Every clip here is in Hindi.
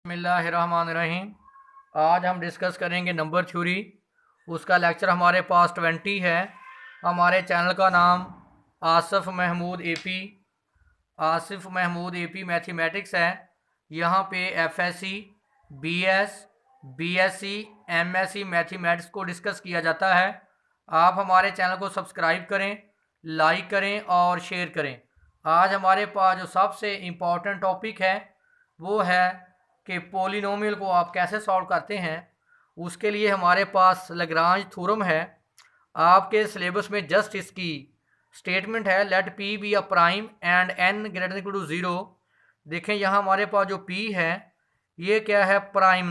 बिस्मिल्लाहिर्रहमानिर्रहीम। आज हम डिस्कस करेंगे नंबर थ्योरी। उसका लेक्चर हमारे पास 20 है। हमारे चैनल का नाम आसिफ महमूद एपी मैथमेटिक्स है। यहाँ पे FSC, BS, BSc, MSc mathematics को डिस्कस किया जाता है। आप हमारे चैनल को सब्सक्राइब करें, लाइक करें और शेयर करें। आज हमारे पास जो सबसे इम्पोर्टेंट टॉपिक है वो है कि पॉलिनोमियल को आप कैसे सॉल्व करते हैं। उसके लिए हमारे पास लैग्रांज थ्योरम है। आपके सिलेबस में जस्ट इसकी स्टेटमेंट है, let p be a prime and n greater equal to 0। देखें यहाँ हमारे पास जो पी है ये क्या है, प्राइम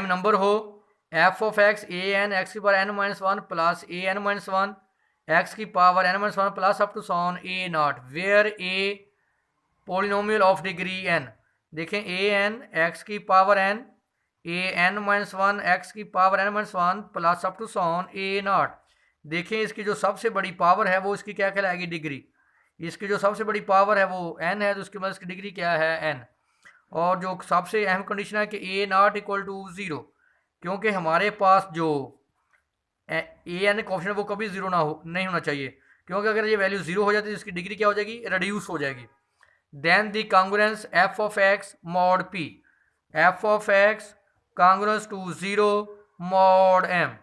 नंबर हो f of x a n x की power n minus one plus a n minus one x की power n minus one plus up to so on a naught where a polynomial of degree n. देखें ए एन एक्स की power n, a n minus one x की power n minus one plus up to so on a naught. देखें इसकी जो सबसे बड़ी पावर है वो इसकी क्या कहलाएगी, डिग्री। इसकी जो सबसे बड़ी पावर है वो एन है, तो उसके बाद इसकी डिग्री क्या है, एन। और जो सबसे अहम कंडीशन है कि ए नॉट इक्वल टू 0, क्योंकि हमारे पास जो ए एन कोफिशिएंट वो कभी जीरो नहीं होना चाहिए, क्योंकि अगर ये वैल्यू 0 हो जाती है तो इसकी डिग्री क्या हो जाएगी, रिड्यूस हो जाएगी। Then the congruence f of x mod p, f of x congruous to 0 mod m।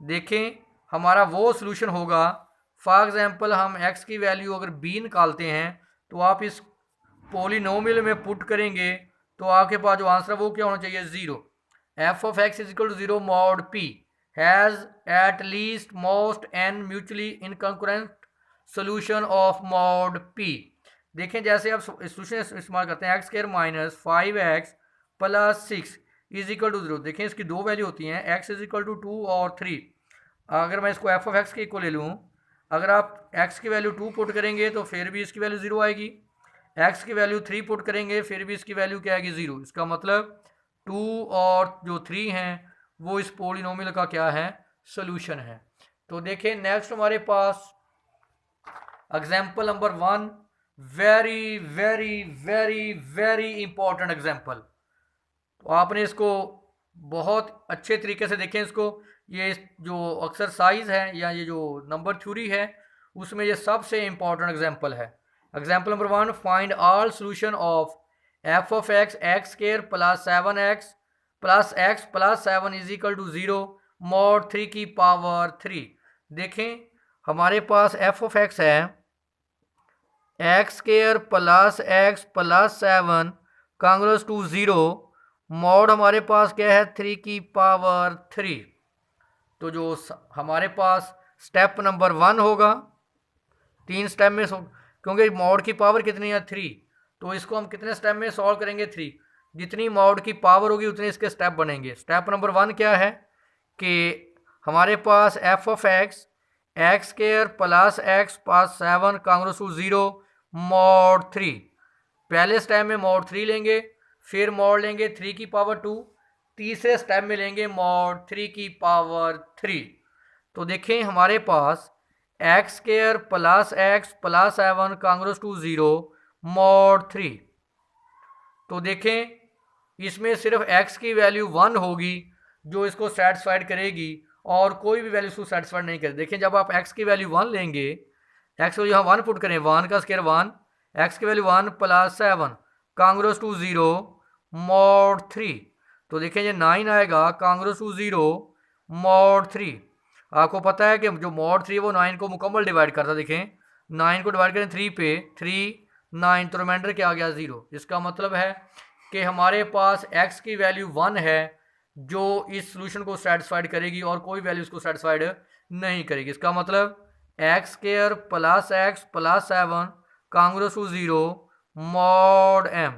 देखें हमारा वो सोल्यूशन होगा, फॉर एग्जांपल हम x की वैल्यू अगर b निकालते हैं तो आप इस पॉलिनोमियल में पुट करेंगे तो आपके पास जो आंसर है वो क्या होना चाहिए, 0। f of x is equal to 0 mod p has at least most n mutually incongruent solution of mod p। देखें जैसे आप सोल्यूशन इस्तेमाल करते हैं x square minus 5x plus 6 is equal to 0। देखें इसकी दो वैल्यू होती हैं, x इज इक्वल टू 2 और 3। अगर मैं इसको f ऑफ x के इक्वल ले लूँ, अगर आप x की वैल्यू 2 पुट करेंगे तो फिर भी इसकी वैल्यू 0 आएगी, x की वैल्यू 3 पुट करेंगे फिर भी इसकी वैल्यू क्या आएगी, 0। इसका मतलब 2 और जो 3 हैं वो इस पॉलिनोमियल का क्या है, सोल्यूशन है। तो देखें नेक्स्ट हमारे पास example number 1, very very very very important example. तो आपने इसको बहुत अच्छे तरीके से देखें इसको। ये जो एक्सरसाइज है या ये जो नंबर थ्योरी है उसमें ये सबसे इंपॉर्टेंट एग्जाम्पल है। Example number 1, find all solution of f of x x square plus 7x plus x plus 7 is equal to 0 mod 3 की पावर 3। देखें हमारे पास एफ ऑफ एक्स है x square plus x plus 7 congruent to 0 mod हमारे पास क्या है, 3 की पावर 3। तो जो हमारे पास स्टेप नंबर 1 होगा, 3 स्टेप में क्योंकि मॉड की पावर कितनी है, 3, तो इसको हम कितने स्टेप में सॉल्व करेंगे, 3। जितनी मॉड की पावर होगी उतने इसके स्टेप बनेंगे। स्टेप नंबर 1 क्या है कि हमारे पास f of x x square plus x plus 7 congruent to 0 mod 3। पहले स्टेप में मॉड 3 लेंगे, फिर मॉड लेंगे 3 की पावर 2, तीसरे स्टेप में लेंगे मॉड 3 की पावर 3। तो देखें हमारे पास x square plus x plus 7 congruent to 0 mod 3। तो देखें इसमें सिर्फ x की वैल्यू 1 होगी जो इसको सेटिस्फाइड करेगी और कोई भी वैल्यू इसको सेटिस्फाइड नहीं करेगी। देखें जब आप x की वैल्यू 1 लेंगे, x को यहाँ 1 पुट करें, 1 का स्क्वायर 1, x की value 1 plus 7 congruent to 0 mod 3। तो देखें ये 9 आएगा कांग्रेस टू 0 मॉड 3। आपको पता है कि जो मॉड 3 वो 9 को मुकम्मल डिवाइड करता है। देखें 9 को डिवाइड करें 3 पे, 3 9, तो रिमाइंडर क्या आ गया, 0। इसका मतलब है कि हमारे पास x की वैल्यू 1 है जो इस सोल्यूशन को सेटिस्फाइड करेगी और कोई वैल्यू इसको सेटिस्फाइड नहीं करेगी। इसका मतलब x square plus x plus 7 congruent to 0 mod m।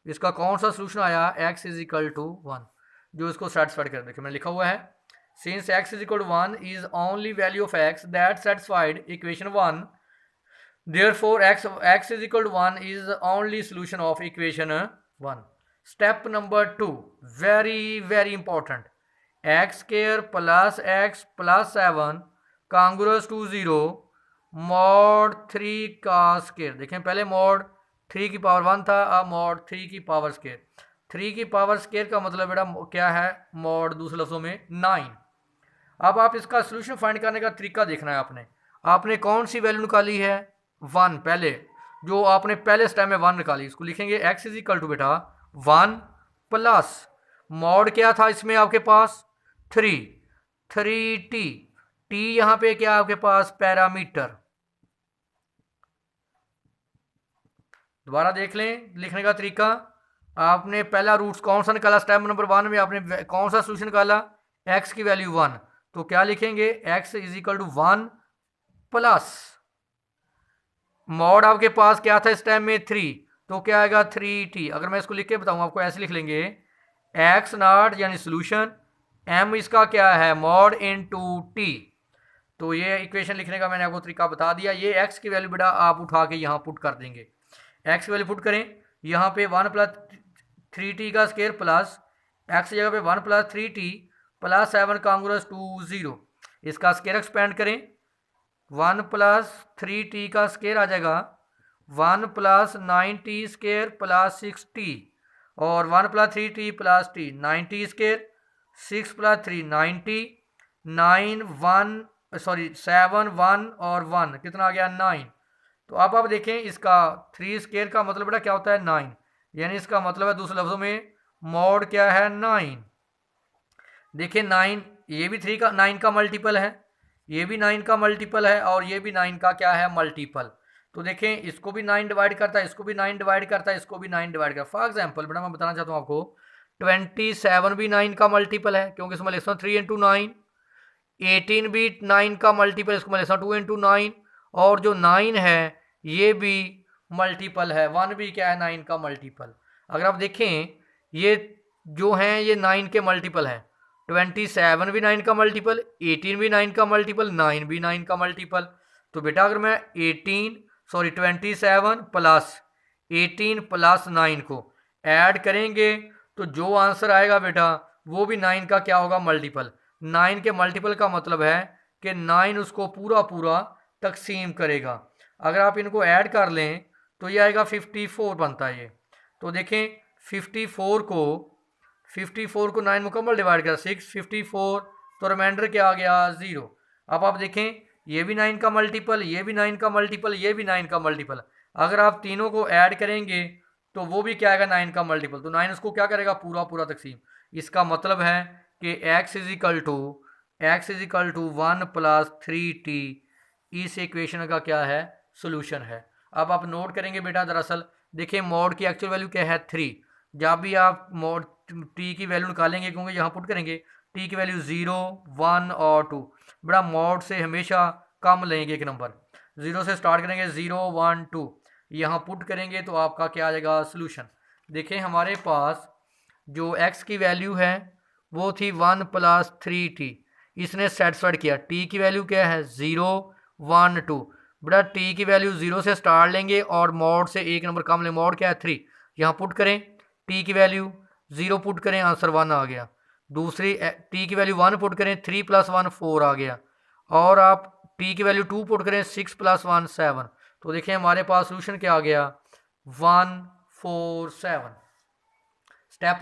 इसका कौन सा सोल्यूशन आया, x इज इक्वल टू 1, जो इसको सेटिस्फाइड कर। देखिए मैंने लिखा हुआ है, since x is equal to 1 is only value of x that satisfied equation 1, therefore x is equal to 1 is the only solution of equation 1। step number 2, very very important, x square plus x plus 7 congruous to 0 mod 3 का स्क्वायर। देखें पहले mod 3 की पावर 1 था, अब मॉड 3 की पावर स्केयर। 3 की पावर स्केयर का मतलब बेटा क्या है, मॉड, दूसरे लफ्जों में 9। अब आप इसका सोल्यूशन फाइंड करने का तरीका देखना है आपने। आपने कौन सी वैल्यू निकाली है, 1, पहले जो आपने पहले स्टेप में 1 निकाली, इसको लिखेंगे x इज इक्वल टू बेटा 1 प्लस मॉड क्या था इसमें आपके पास 3 टी, टी यहां पे क्या आपके पास पैरामीटर। दोबारा देख लें लिखने का तरीका। आपने पहला रूट्स कौन सा निकाला, स्टेप नंबर 1 में आपने कौन सा सोल्यूशन निकाला, x की वैल्यू 1, तो क्या लिखेंगे x is equal to 1 plus mod आपके पास क्या था इस टाइम में 3, तो क्या आएगा 3t। अगर मैं इसको लिख के बताऊं आपको, ऐसे लिख लेंगे x नॉट यानी सोल्यूशन, m इसका क्या है मॉड इनटू t। तो ये इक्वेशन लिखने का मैंने आपको तरीका बता दिया। ये x की वैल्यू बेटा आप उठा के यहाँ पुट कर देंगे, x की वैल्यू पुट करें यहाँ पे 1 प्लस 3t का स्केयर प्लस x की जगह पे 1 plus 3t plus 7 congruent to 0, इसका स्केयर एक्सपेंड करें, 1 प्लस 3t का स्केयर आ जाएगा 1 plus 9t square plus 6t, और 1 plus 3t plus t 9t square, 6 plus 3 9t, 9 1 sorry 7 1 और 1 कितना आ गया 9। तो अब आप देखें इसका 3 स्केयर का मतलब बेटा क्या होता है 9, यानी इसका मतलब है दूसरे लफ्जों में मॉड क्या है 9। देखिए 9 ये भी 3 का 9 का मल्टीपल है, ये भी 9 का मल्टीपल है, और ये भी 9 का क्या है मल्टीपल। तो देखें इसको भी 9 डिवाइड करता है, इसको भी 9 डिवाइड करता है, इसको भी 9 डिवाइड करता है। फॉर एग्जांपल बेटा मैं बताना चाहता हूँ आपको 27 भी 9 का मल्टीपल है, क्योंकि इसमें लिखता हूँ 3 इंटू 9। 18 भी 9 का मल्टीपल, इसको मैं लिखता हूँ 2 इंटू 9, और जो 9 है ये भी मल्टीपल है, 1 भी क्या है 9 का मल्टीपल। अगर आप देखें ये जो हैं ये 9 के मल्टीपल हैं, 27 भी 9 का मल्टीपल, 18 भी 9 का मल्टीपल, 9 भी 9 का मल्टीपल। तो बेटा अगर मैं 27 प्लस 18 प्लस 9 को ऐड करेंगे तो जो आंसर आएगा बेटा वो भी 9 का क्या होगा मल्टीपल। 9 के मल्टीपल का मतलब है कि 9 उसको पूरा पूरा तकसीम करेगा। अगर आप इनको ऐड कर लें तो ये आएगा 54 बनता है ये। तो देखें 54 को 9 मुकम्मल डिवाइड कर 6 54, तो रिमाइंडर क्या आ गया 0। अब आप देखें ये भी 9 का मल्टीपल, ये भी 9 का मल्टीपल, ये भी 9 का मल्टीपल। अगर आप तीनों को ऐड करेंगे तो वो भी क्या आएगा 9 का मल्टीपल। तो 9 उसको क्या करेगा पूरा पूरा तकसीम। इसका मतलब है कि x is equal to 1 plus 3t इस इक्वेशन का क्या है सोल्यूशन है। अब आप नोट करेंगे बेटा, दरअसल देखिए मॉड की एक्चुअल वैल्यू क्या है 3। जब भी आप मॉड t की वैल्यू निकालेंगे, क्योंकि यहाँ पुट करेंगे t की वैल्यू 0 1 और 2, बड़ा मॉड से हमेशा कम लेंगे एक नंबर, 0 से स्टार्ट करेंगे 0 1 2, यहाँ पुट करेंगे तो आपका क्या आ जाएगा सोल्यूशन। देखें हमारे पास जो x की वैल्यू है वो थी 1 प्लस 3t, इसने सेटिस्फाइड किया। t की वैल्यू क्या है 0 1 2, बेटा t की वैल्यू 0 से स्टार्ट लेंगे और मॉड से एक नंबर कम लें, मॉड क्या है 3, यहाँ पुट करें t की वैल्यू 0 पुट करें आंसर 1 आ गया। दूसरी t की वैल्यू 1 पुट करें 3 प्लस 1 4 आ गया, और आप t की वैल्यू 2 पुट करें 6 प्लस 1 7। तो देखिए हमारे पास सोल्यूशन क्या आ गया 1 4 7। स्टेप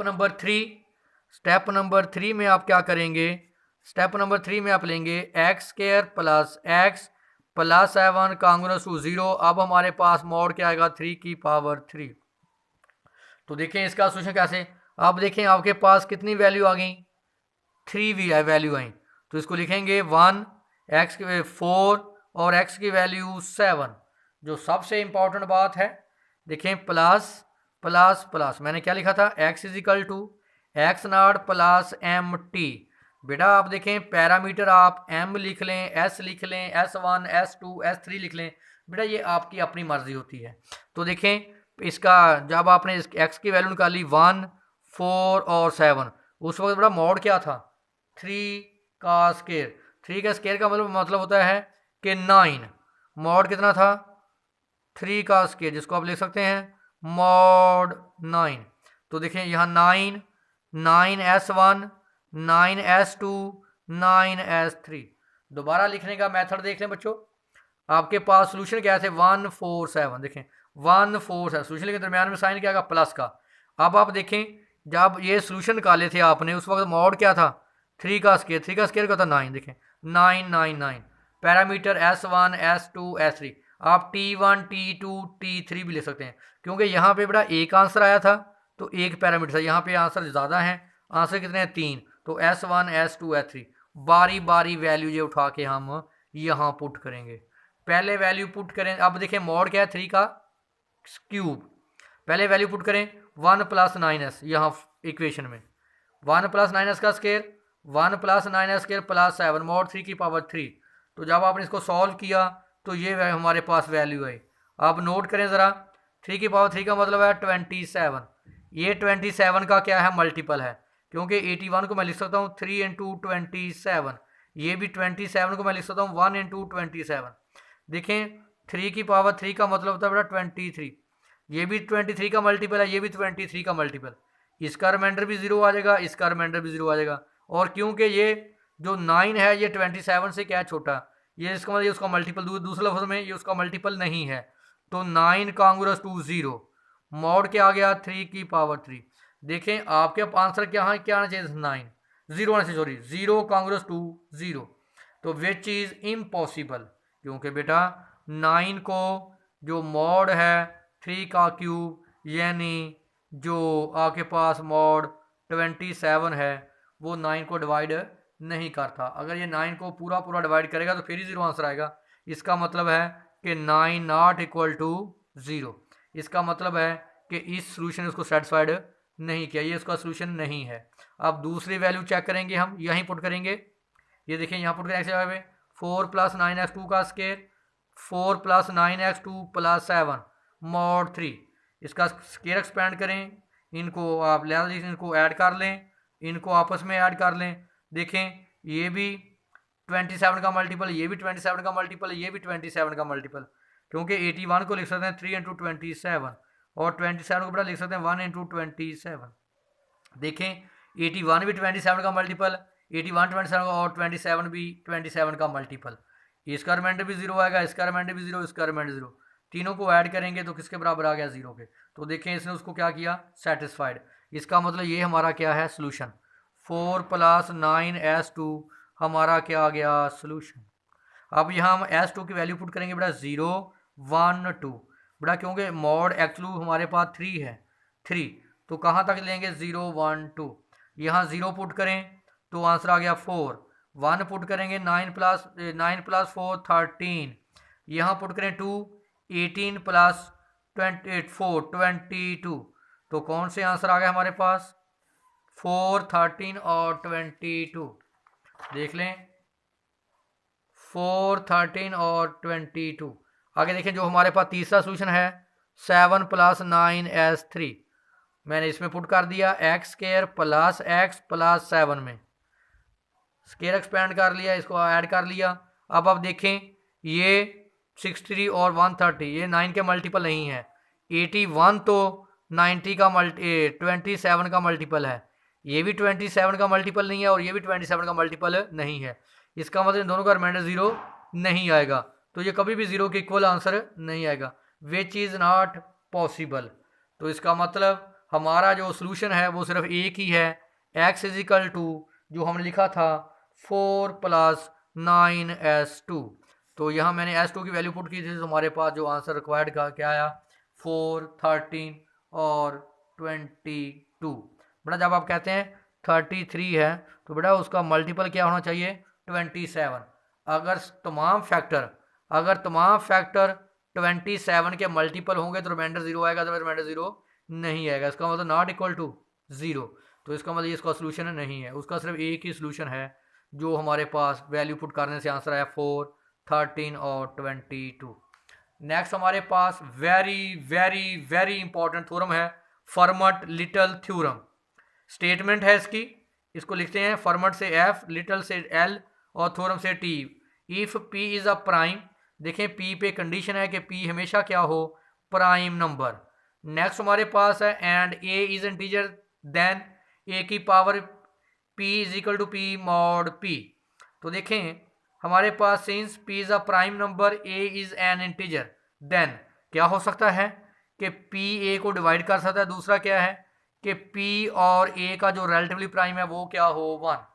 नंबर 3 में आप क्या करेंगे, स्टेप नंबर 3 में आप लेंगे x square plus x plus 7 congruent to 0। अब हमारे पास मॉड क्या आएगा 3 की पावर 3। तो देखें इसका सोल्यूशन कैसे, आप देखें आपके पास कितनी वैल्यू आ गई 3 वैल्यू आई, तो इसको लिखेंगे 1 एक्स की 4 और एक्स की वैल्यू 7। जो सबसे इंपॉर्टेंट बात है देखें प्लस प्लस प्लस, मैंने क्या लिखा था x is equal to x not plus m t. बेटा आप देखें पैरामीटर आप m लिख लें, s लिख लें, s1 s2 s3 लिख लें, बेटा ये आपकी अपनी मर्जी होती है। तो देखें इसका जब आपने इस x की वैल्यू निकाली 1 4 और 7, उस वक्त बेटा मॉड क्या था 3 का स्केयर। 3 का स्केयर का मतलब होता है कि 9, मॉड कितना था 3 का स्केयर, जिसको आप लिख सकते हैं मॉड 9। तो देखें यहाँ 9 s1 9 s2 9 s3। दोबारा लिखने का मेथड देख लें बच्चों, आपके पास सोल्यूशन क्या है 1 4 7। देखें 1/4 है, सोल्यूशन के दरमियान में साइन क्या आएगा प्लस का। अब आप देखें जब ये सोल्यूशन निकाले थे आपने उस वक्त मॉड क्या था 3 का स्केयर, 3 का स्केयर क्या था 9, देखें 999। पैरामीटर S1 S2 S3, आप T1 T2 T3 भी ले सकते हैं क्योंकि यहाँ पे बड़ा एक आंसर आया था तो एक पैरामीटर था, यहाँ पे आंसर ज़्यादा है, आंसर कितने हैं 3, तो S1 S2 S3 बारी बारी वैल्यू ये उठा के हम यहाँ पुट करेंगे। पहले वैल्यू पुट करें, अब देखें मॉड क्या है 3 का क्यूब, पहले वैल्यू पुट करें 1 + 9s यहाँ इक्वेशन में, 1 + 9s का square 1 + 9s square plus 7 mod 3 की पावर 3। तो जब आपने इसको सॉल्व किया तो ये हमारे पास वैल्यू है। अब नोट करें ज़रा, 3 की पावर 3 का मतलब है 27, ये 27 का क्या है मल्टीपल है क्योंकि 81 को मैं लिख सकता हूँ 3 × 27, ये भी 27 को मैं लिख सकता हूँ 1 × 27। देखें 3 की पावर 3 का मतलब होता है बेटा 23, ये भी 23 का मल्टीपल है, ये भी 23 का मल्टीपल, इसका रिमाइंडर भी 0 आ जाएगा, इसका रिमाइंडर भी 0 आ जाएगा। और क्योंकि ये जो 9 है ये 27 से क्या है छोटा, ये इसका मतलब ये उसका मल्टीपल, दूसरे लफ्ज़ में ये उसका मल्टीपल नहीं है, तो 9 कांग्रेस टू 0 मॉड क्या आ गया 3 की पावर 3। देखें आपके आंसर क्या आना चाहिए 9, 0 आना चाहिए, सॉरी 0 कांग्रेस टू 0, तो विच इज़ इम्पॉसिबल क्योंकि बेटा 9 को जो मॉड है 3 का क्यूब यानी जो आपके पास मॉड 27 है वो 9 को डिवाइड नहीं करता। अगर ये 9 को पूरा पूरा डिवाइड करेगा तो फिर ही 0 आंसर आएगा। इसका मतलब है कि 9 नॉट इक्वल टू 0। इसका मतलब है कि इस सोल्यूशन उसको सेटिस्फाइड नहीं किया, ये उसका सोल्यूशन नहीं है। अब दूसरी वैल्यू चेक करेंगे, हम यहीं पुट करेंगे, ये देखिए यहाँ पुट करेंगे जगह पे 4 + 9x2 का स्केयर 4 + 9x2 + 7 मॉड 3, इसका स्केयर एक्सपेंड करें, इनको आप लिहाजा इनको ऐड कर लें, इनको आपस में ऐड कर लें। देखें ये भी 27 का मल्टीपल, ये भी 27 का मल्टीपल, ये भी 27 का मल्टीपल, क्योंकि 81 को लिख सकते हैं 3 × 27 और 27 को बड़ा लिख सकते हैं 1 × 27। देखें 81 भी 27 का मल्टीपल, 81 27 का, और 27 भी 27 का मल्टीपल, इसका रिमाइंडर भी 0 आएगा, इसका रिमाइंडर भी 0, इसका रिमाइंटर 0, तीनों को ऐड करेंगे तो किसके बराबर आ गया 0 के। तो देखें इसने उसको क्या किया सेटिस्फाइड। इसका मतलब ये हमारा क्या है सोल्यूशन, 4 + 9s2 हमारा क्या आ गया सोल्यूशन। अब यहाँ हम s2 की वैल्यू पुट करेंगे बेटा 0 1 2 बेटा, क्योंकि मॉड एक्चुअली हमारे पास 3 है 3, तो कहाँ तक लेंगे 0 1 2, यहाँ 0 पुट करें तो आंसर आ गया 4, 1 पुट करेंगे 9 + 4 13, यहाँ पुट करें 2 18 + 4 22, तो कौन से आंसर आ गया हमारे पास 4 13 और 22, देख लें 4 13 और 22। आगे देखें जो हमारे पास तीसरा सोल्यूशन है 7 + 9s3, मैंने इसमें पुट कर दिया x² + x + 7 में स्केयर एक्सपेंड कर लिया, इसको ऐड कर लिया। अब आप देखें ये 63 और 130 ये 9 के मल्टीपल नहीं है, 81 तो 90 का 27 का मल्टीपल है, ये भी 27 का मल्टीपल नहीं है और ये भी 27 का मल्टीपल नहीं है। इसका मतलब इन दोनों का रिमाइंडर 0 नहीं आएगा, तो ये कभी भी 0 के इक्वल आंसर नहीं आएगा, विच इज़ नॉट पॉसिबल। तो इसका मतलब हमारा जो सोल्यूशन है वो सिर्फ एक ही है, x = जो हमने लिखा था 4 + 9s2। तो यहाँ मैंने s2 की वैल्यू पुट की थी, तो हमारे पास जो आंसर रिक्वायर्ड का क्या आया 4 13 और 22। बेटा जब आप कहते हैं 33 है तो बेटा उसका मल्टीपल क्या होना चाहिए 27। अगर तमाम फैक्टर 27 के मल्टीपल होंगे तो रिमाइंडर 0 आएगा, तो रिमाइंडर 0 नहीं आएगा, इसका मतलब नॉट इक्वल टू 0। तो इसका मतलब इसका सोल्यूशन नहीं है, उसका सिर्फ एक ही सोल्यूशन है जो हमारे पास वैल्यू पुट करने से आंसर आया 4 13 और 22। नेक्स्ट हमारे पास very very very important theorem है फर्मट लिटल थ्योरम। स्टेटमेंट है इसको लिखते हैं फर्मट से F, लिटल से L और थ्योरम से T। If P is a prime, देखें P पे कंडीशन है कि P हमेशा क्या हो प्राइम नंबर। नेक्स्ट हमारे पास है and A is integer then A की power P = P mod P। तो देखें हमारे पास since P is a prime number A is an integer, then क्या हो सकता है कि पी ए को डिवाइड कर सकता है, दूसरा क्या है कि पी और ए का जो रिलेटिवली प्राइम है वो क्या हो 1।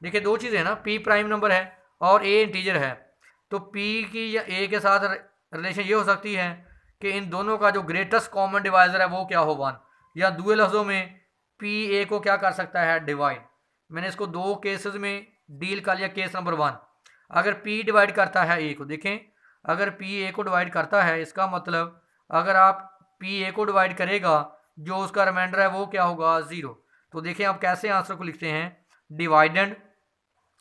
देखिए दो चीज़ें हैं ना, पी प्राइम नंबर है और ए इंटीजर है, तो पी की या ए के साथ रिलेशन ये हो सकती है कि इन दोनों का जो ग्रेटेस्ट कॉमन डिवाइजर है वो क्या हो 1, या दूसरे लफ्ज़ों में पी ए को क्या कर सकता है डिवाइड। मैंने इसको दो केसेस में डील कर लिया। केस नंबर 1, अगर पी डिवाइड करता है ए को, देखें अगर पी ए को डिवाइड करता है, इसका मतलब अगर आप पी ए को डिवाइड करेगा जो उसका रिमाइंडर है वो क्या होगा 0। तो देखें आप कैसे आंसर को लिखते हैं, डिवाइडेड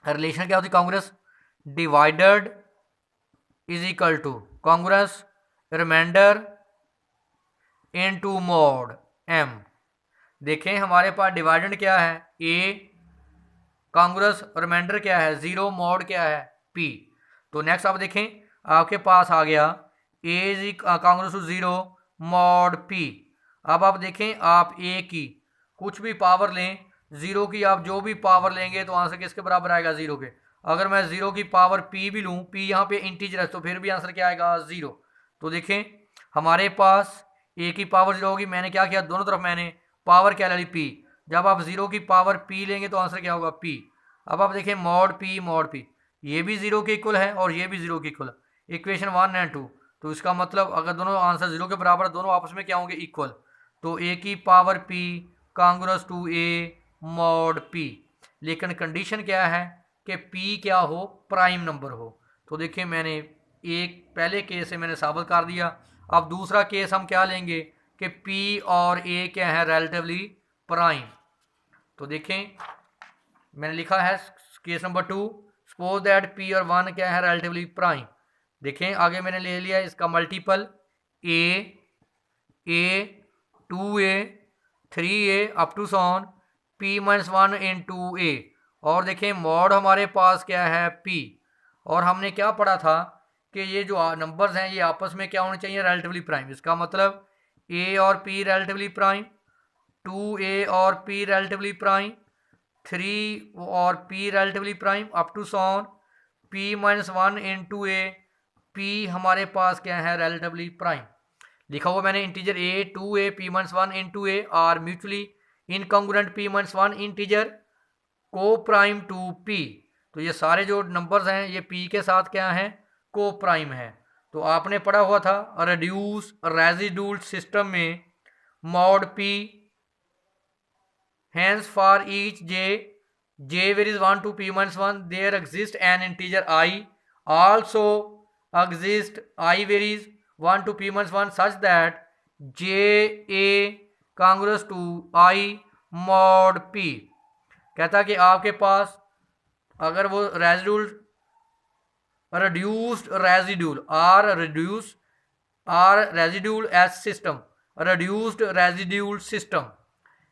रिलेशन क्या होती है congruence, divided is equal to congruence remainder into mod m. देखें हमारे पास डिवाइडेंड क्या है ए, कांग्रेस रिमाइंडर क्या है 0, मॉड क्या है पी। तो नेक्स्ट आप देखें आपके पास आ गया a is congruent to 0 mod p. अब आप देखें आप ए की कुछ भी पावर लें, 0 की आप जो भी पावर लेंगे तो आंसर किसके बराबर आएगा 0 के। अगर मैं 0 की पावर p भी लूँ, p यहाँ पे इंटीजर है, तो फिर भी आंसर क्या आएगा 0। तो देखें हमारे पास a की पावर 0 होगी, मैंने क्या किया दोनों तरफ मैंने पावर क्या ले ली p। जब आप 0 की पावर p लेंगे तो आंसर क्या होगा p। अब आप देखें मॉड p, ये भी 0 के इक्वल है और ये भी 0 के इक्वल है, इक्वेशन 1 एंड 2। तो इसका मतलब अगर दोनों आंसर 0 के बराबर दोनों आपस में क्या होंगे इक्वल, तो a की power p congruent to a mod p। लेकिन कंडीशन क्या है कि p क्या हो प्राइम नंबर हो। तो देखिए मैंने एक पहले केस से मैंने साबित कर दिया। अब दूसरा केस हम क्या लेंगे कि p और a क्या है रिलेटिवली प्राइम। तो देखें मैंने लिखा है case number 2, suppose that p और 1 क्या है रिलेटिवली प्राइम। देखें आगे मैंने ले लिया इसका multiple a 2a 3a up to so on p minus 1 in 2a। और देखें मॉड हमारे पास क्या है p, और हमने क्या पढ़ा था कि ये जो नंबर्स हैं ये आपस में क्या होने चाहिए रिलेटिवली प्राइम। इसका मतलब a और p रिलेटिवली प्राइम, 2a और p रिलेटिवली प्राइम, 3 और p relatively prime up to so on p minus 1 in 2a, p हमारे पास क्या है रिलेटिवली प्राइम। लिखा हुआ मैंने integer a 2a p minus 1 in 2a are mutually incongruent p minus 1 integer को प्राइम टू p। तो ये सारे जो नंबर्स हैं ये p के साथ क्या हैं को प्राइम है। तो आपने पढ़ा हुआ था रिड्यूस रेजिड्यूल सिस्टम में mod p hence for each j varies 1 to p minus 1 there exists an integer I also exist I varies 1 to p minus 1 such that j a congruous to I mod p। कहता कि आपके पास अगर वो residual reduced residue R residual S system reduced residual system,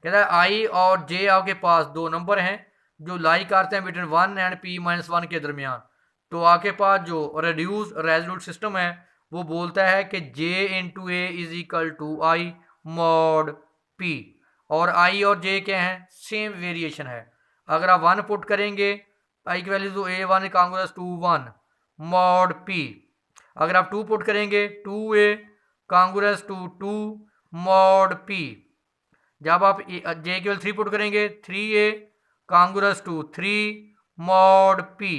कहता है आई और जे आपके पास दो नंबर हैं जो लाई करते हैं बिटवीन 1 एंड p माइनस 1 के दरमियान। तो आपके पास जो रिड्यूस रेजिड्यूल सिस्टम है वो बोलता है कि j into a is equal to i mod p, और i और j क्या हैं सेम वेरिएशन है। अगर आप 1 पुट करेंगे i की वैल्यू तो a1 Congress to 1 mod p। अगर आप 2 पुट करेंगे 2a Congress to 2 mod p। जब आप j की वैल्यू 3 पुट करेंगे 3a Congress to 3 mod p।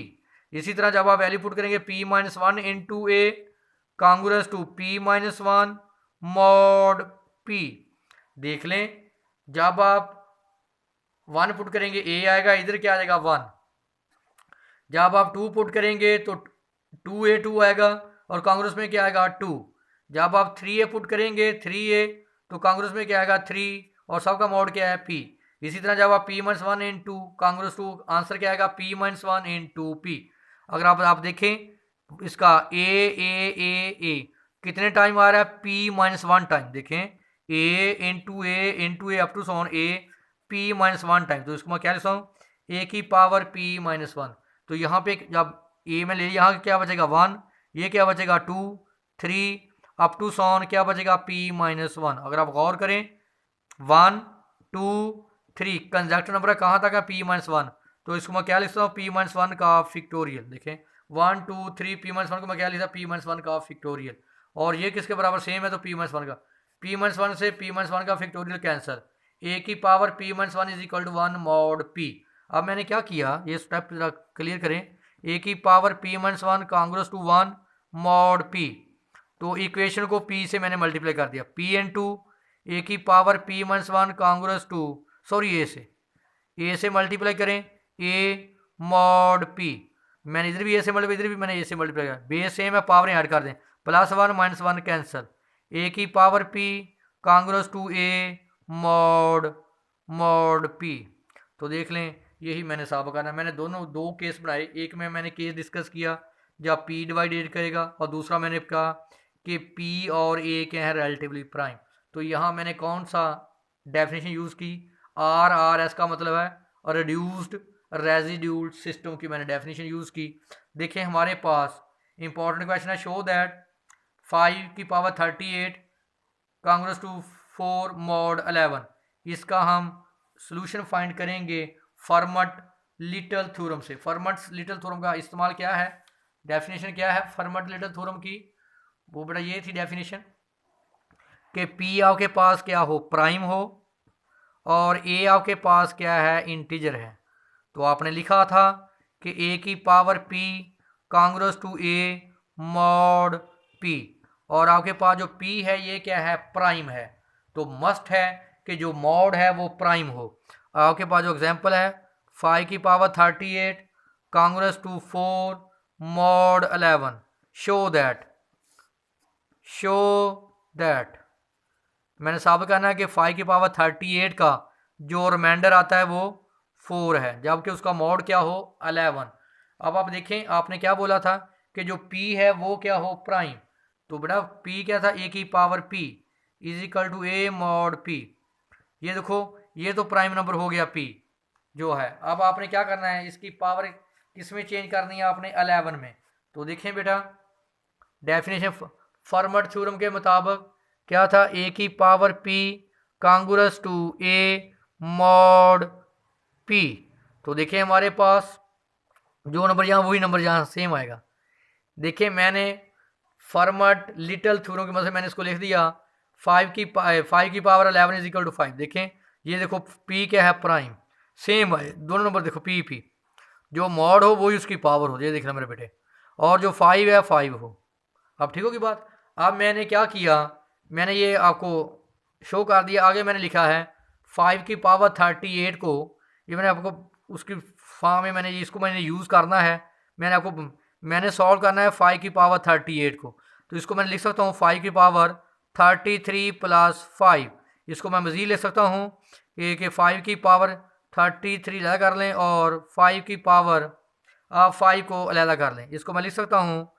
इसी तरह जब आप वैल्यू पुट करेंगे p minus 1 into a congruent to p minus 1 mod p। देख लें जब आप 1 पुट करेंगे a आएगा, इधर क्या आ जाएगा 1। जब आप 2 पुट करेंगे तो 2a2 आएगा और कांग्रेस में क्या आएगा 2। जब आप 3a पुट करेंगे 3a तो कांग्रेस में क्या आएगा 3 और सबका मॉड क्या है p। इसी तरह जब आप p minus 1 into congruent to answer क्या आएगा p माइनस 1 इंटू p। अगर आप देखें इसका a कितने टाइम आ रहा है p माइनस 1 टाइम। देखें a into a up to so on a p minus 1 time. तो इसको मैं क्या लिखता हूँ a की पावर p माइनस 1। तो यहाँ पे जब a में ले यहाँ क्या बचेगा 1, ये क्या बचेगा 2 3 अप टू सॉन क्या बचेगा p माइनस 1। अगर आप गौर करें 1 2 3 कंजक्टिव नंबर कहाँ तक है p माइनस 1। तो इसको मैं क्या लिखता हूँ p माइनस 1 का फिक्टोरियल। देखें 1 2 3 p माइनस 1 को मैं क्या लिखता p माइनस 1 का फिक्टोरियल, और ये किसके बराबर सेम है तो p माइनस 1 का। p-1 से p-1 का फैक्टोरियल कैंसिल, a की power p-1 is equal to 1 mod p। अब मैंने क्या किया, ये स्टेप जरा क्लियर करें, a की power p-1 congruent to 1 mod p, तो इक्वेशन को p से मैंने मल्टीप्लाई कर दिया, p इंटू a की power p-1 congruent to, sorry a से मल्टीप्लाई करें a मॉड p, मैंने इधर भी a से मल्टीप्लाई, इधर भी मैंने a से मल्टीप्लाई किया, बेस सेम है, पावर ऐड कर दें, +1 -1 कैंसिल, a की power p congruent to a mod p। तो देख लें यही मैंने साबित करना है। मैंने दो केस बनाए, एक में मैंने केस डिस्कस किया जब p डिवाइडेड करेगा, और दूसरा मैंने कहा कि p और a के हैं रिलेटिवली प्राइम। तो यहाँ मैंने कौन सा डेफिनेशन यूज़ की, RRS का मतलब है रिड्यूस्ड रेजिड्यूल सिस्टम की मैंने डेफिनेशन यूज़ की। देखिए हमारे पास इंपॉर्टेंट क्वेश्चन है, शो दैट 5 की पावर 38 कांग्रेस टू 4 मॉड 11, इसका हम सॉल्यूशन फाइंड करेंगे फर्मट लिटल थ्योरम से। फर्मट लिटल थ्योरम का इस्तेमाल क्या है, डेफिनेशन क्या है फर्मट लिटल थ्योरम की, वो बेटा ये थी डेफिनेशन कि p आपके पास क्या हो, प्राइम हो, और a आपके पास क्या है, इंटीजर है। तो आपने लिखा था कि a की power p congruent to a mod p, और आपके पास जो p है ये क्या है, प्राइम है, तो मस्ट है कि जो मॉड है वो प्राइम हो। आपके पास जो एग्जांपल है 5 की power 38 congruent to 4 mod 11, show that मैंने साबित करना है कि 5 की पावर 38 का जो रिमाइंडर आता है वो 4 है, जबकि उसका मॉड क्या हो, 11। अब आप देखें आपने क्या बोला था कि जो p है वो क्या हो, प्राइम, तो बेटा p क्या था, a की power p is equal to a mod p। ये देखो ये तो प्राइम नंबर हो गया p जो है। अब आपने क्या करना है, इसकी पावर किस में चेंज करनी है आपने, 11 में। तो देखें बेटा डेफिनेशन फर्मट थ्योरम के मुताबिक क्या था, a की power p congruent to a mod p। तो देखिए हमारे पास जो नंबर यहाँ वही नंबर यहाँ सेम आएगा। देखिए मैंने फर्मट लिटल थ्योरम की मदद से मैंने इसको लिख दिया 5 की पावर 11 इज इक्वल टू 5। देखें ये देखो p क्या है, प्राइम, सेम है दोनों नंबर, देखो p जो मॉड हो वही उसकी पावर हो, ये देखना मेरे बेटे, और जो 5 है 5 हो। अब ठीक होगी बात। अब मैंने क्या किया, मैंने ये आपको शो कर दिया, आगे मैंने लिखा है 5 की पावर 38 को, ये मैंने आपको उसकी फॉर्म में मैंने इसको मैंने यूज़ करना है, मैंने सॉल्व करना है 5 की पावर 38 को। तो इसको मैंने लिख सकता हूँ 5 की पावर 33 प्लस 5, इसको मैं मज़ीद लिख सकता हूँ कि 5 की पावर 33 अलग कर लें और 5 की पावर आप 5 को अलग कर लें। इसको मैं लिख सकता हूँ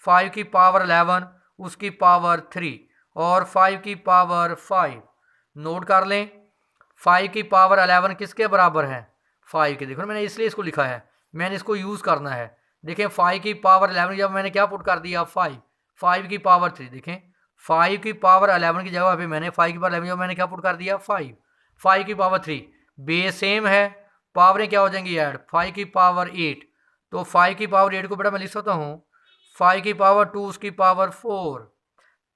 5 की पावर 11 उसकी पावर 3 और 5 की पावर 5। नोट कर लें 5 की पावर 11 किसके बराबर है, 5 के। देखो मैंने इसलिए इसको लिखा है, मैंने इसको यूज़ करना है। देखें 5 की पावर 11 जब मैंने क्या पुट कर दिया, 5 की पावर 3। देखें 5 की पावर 11 की जगह पे मैंने 5 की पावर 11 जब मैंने क्या पुट कर दिया, 5 की पावर 3, बेस सेम है, पावरें क्या हो जाएंगी ऐड, 5 की पावर 8। तो 5 की पावर 8 को बेटा मैं लिख सकता हूँ 5 की पावर 2 उसकी पावर 4।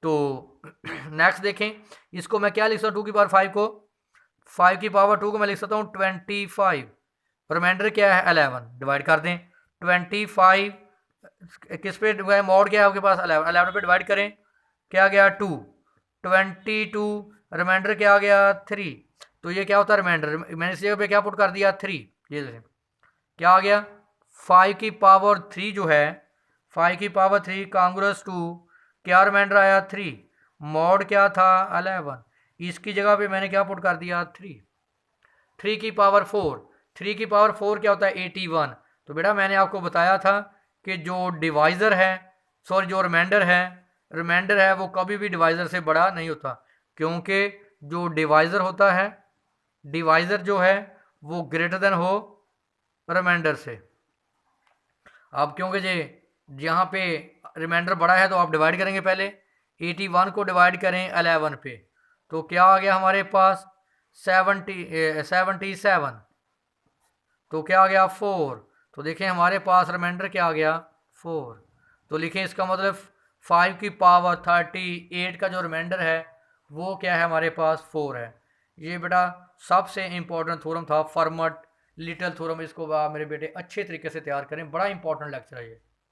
तो नेक्स्ट देखें इसको मैं क्या लिख सकता हूँ, 2 की पावर 5 को, 5 की पावर 2 को मैं लिख सकता हूँ 25, रिमाइंडर क्या है 11, डिवाइड कर दें 25 किस पे, मॉड क्या है आपके पास 11 पे डिवाइड करें, क्या गया 2, 22 रिमाइंडर क्या आ गया 3। तो ये क्या होता है रिमाइंडर, मैंने इस जगह पे क्या पुट कर दिया 3, ये देखें क्या आ गया 5 की पावर 3 जो है 5 की पावर 3 कांग्रेस टू क्या रिमाइंडर आया 3, मॉड क्या था 11, इसकी जगह पे मैंने क्या पुट कर दिया 3 की पावर 4, 3 की पावर 4 क्या होता है 81। तो बेटा मैंने आपको बताया था कि जो डिवाइज़र है, सॉरी जो रिमाइंडर है वो कभी भी डिवाइज़र से बड़ा नहीं होता, क्योंकि जो डिवाइज़र होता है, डिवाइज़र जो है वो ग्रेटर देन हो रिमाइंडर से। अब क्योंकि जे यहाँ पे रिमाइंडर बड़ा है तो आप डिवाइड करेंगे, पहले 81 को डिवाइड करें 11 पे, तो क्या आ गया हमारे पास 77, तो क्या आ गया 4। तो देखें हमारे पास रिमाइंडर क्या आ गया 4। तो लिखें इसका मतलब 5 की पावर 38 का जो रिमाइंडर है वो क्या है हमारे पास 4 है। ये बेटा सबसे इंपॉर्टेंट थ्योरम था, फर्मट लिटिल थ्योरम। इसको आप मेरे बेटे अच्छे तरीके से तैयार करें, बड़ा इंपॉर्टेंट लेक्चर है ये।